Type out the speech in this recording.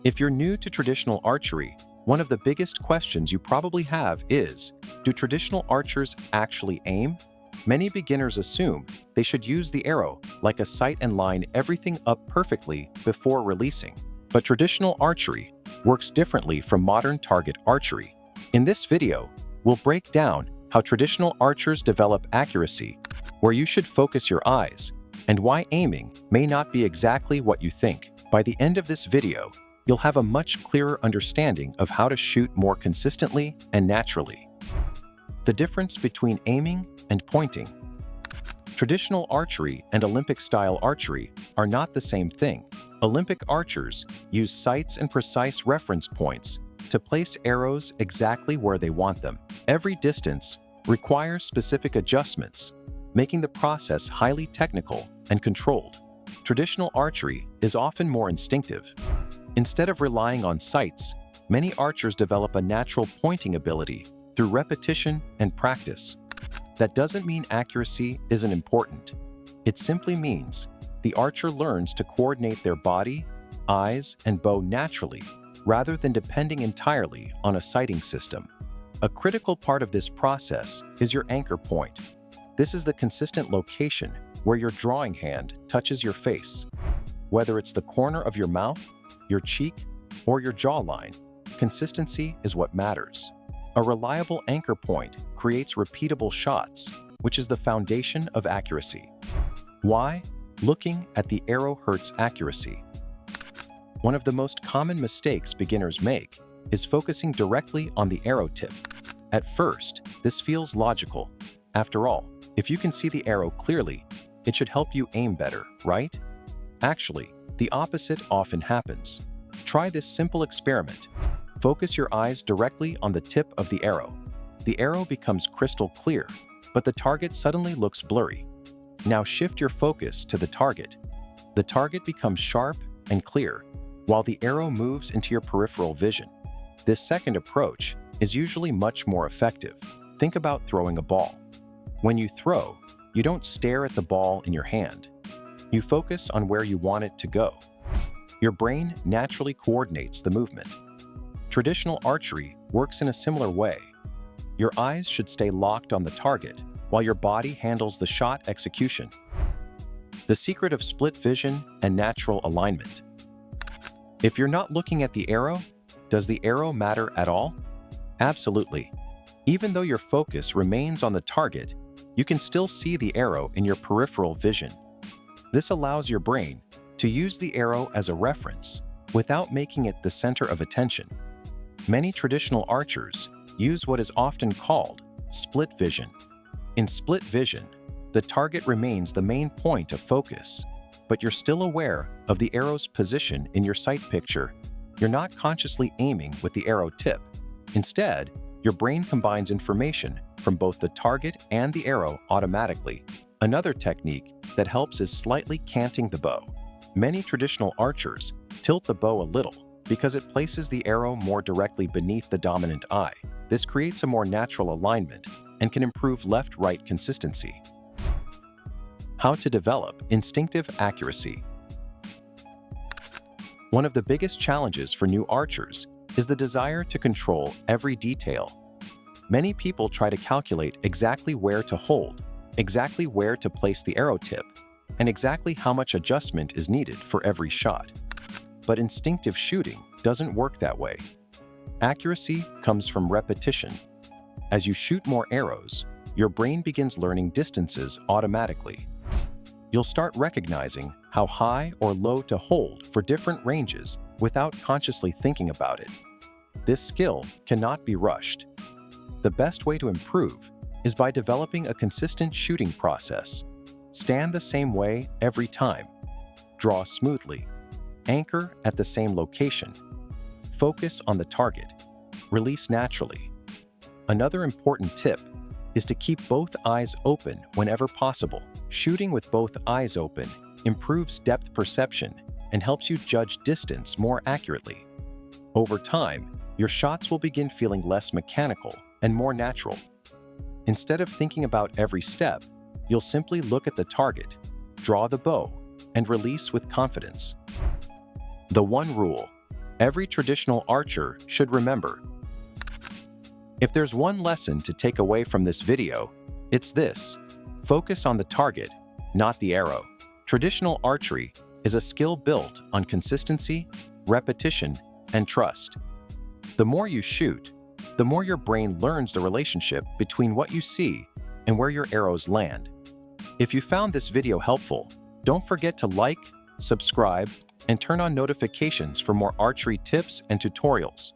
If you're new to traditional archery, one of the biggest questions you probably have is, do traditional archers actually aim? Many beginners assume they should use the arrow like a sight and line everything up perfectly before releasing. But traditional archery works differently from modern target archery. In this video, we'll break down how traditional archers develop accuracy, where you should focus your eyes, and why aiming may not be exactly what you think. By the end of this video, you'll have a much clearer understanding of how to shoot more consistently and naturally. The difference between aiming and pointing. Traditional archery and Olympic-style archery are not the same thing. Olympic archers use sights and precise reference points to place arrows exactly where they want them. Every distance requires specific adjustments, making the process highly technical and controlled. Traditional archery is often more instinctive. Instead of relying on sights, many archers develop a natural pointing ability through repetition and practice. That doesn't mean accuracy isn't important. It simply means the archer learns to coordinate their body, eyes, and bow naturally, rather than depending entirely on a sighting system. A critical part of this process is your anchor point. This is the consistent location where your drawing hand touches your face. Whether it's the corner of your mouth, your cheek, or your jawline, consistency is what matters. A reliable anchor point creates repeatable shots, which is the foundation of accuracy. Why? Looking at the arrow hurts accuracy. One of the most common mistakes beginners make is focusing directly on the arrow tip. At first, this feels logical. After all, if you can see the arrow clearly, it should help you aim better, right? Actually, the opposite often happens. Try this simple experiment. Focus your eyes directly on the tip of the arrow. The arrow becomes crystal clear, but the target suddenly looks blurry. Now shift your focus to the target. The target becomes sharp and clear, while the arrow moves into your peripheral vision. This second approach is usually much more effective. Think about throwing a ball. When you throw, you don't stare at the ball in your hand. You focus on where you want it to go. Your brain naturally coordinates the movement. Traditional archery works in a similar way. Your eyes should stay locked on the target, while your body handles the shot execution. The secret of split vision and natural alignment. If you're not looking at the arrow, does the arrow matter at all? Absolutely. Even though your focus remains on the target, you can still see the arrow in your peripheral vision. This allows your brain to use the arrow as a reference without making it the center of attention. Many traditional archers use what is often called split vision. In split vision, the target remains the main point of focus, but you're still aware of the arrow's position in your sight picture. You're not consciously aiming with the arrow tip. Instead, your brain combines information from both the target and the arrow automatically. Another technique that helps is slightly canting the bow. Many traditional archers tilt the bow a little because it places the arrow more directly beneath the dominant eye. This creates a more natural alignment and can improve left-right consistency. How to develop instinctive accuracy. One of the biggest challenges for new archers is the desire to control every detail. Many people try to calculate exactly where to hold, exactly where to place the arrow tip, and exactly how much adjustment is needed for every shot. But instinctive shooting doesn't work that way. Accuracy comes from repetition. As you shoot more arrows, your brain begins learning distances automatically. You'll start recognizing how high or low to hold for different ranges without consciously thinking about it. This skill cannot be rushed. The best way to improve is by developing a consistent shooting process. Stand the same way every time. Draw smoothly. Anchor at the same location. Focus on the target. Release naturally. Another important tip is to keep both eyes open whenever possible. Shooting with both eyes open improves depth perception and helps you judge distance more accurately. Over time, your shots will begin feeling less mechanical and more natural. Instead of thinking about every step, you'll simply look at the target, draw the bow, and release with confidence. The one rule: every traditional archer should remember. If there's one lesson to take away from this video, it's this: focus on the target, not the arrow. Traditional archery is a skill built on consistency, repetition, and trust. The more you shoot, the more your brain learns the relationship between what you see and where your arrows land. If you found this video helpful, don't forget to like, subscribe, and turn on notifications for more archery tips and tutorials.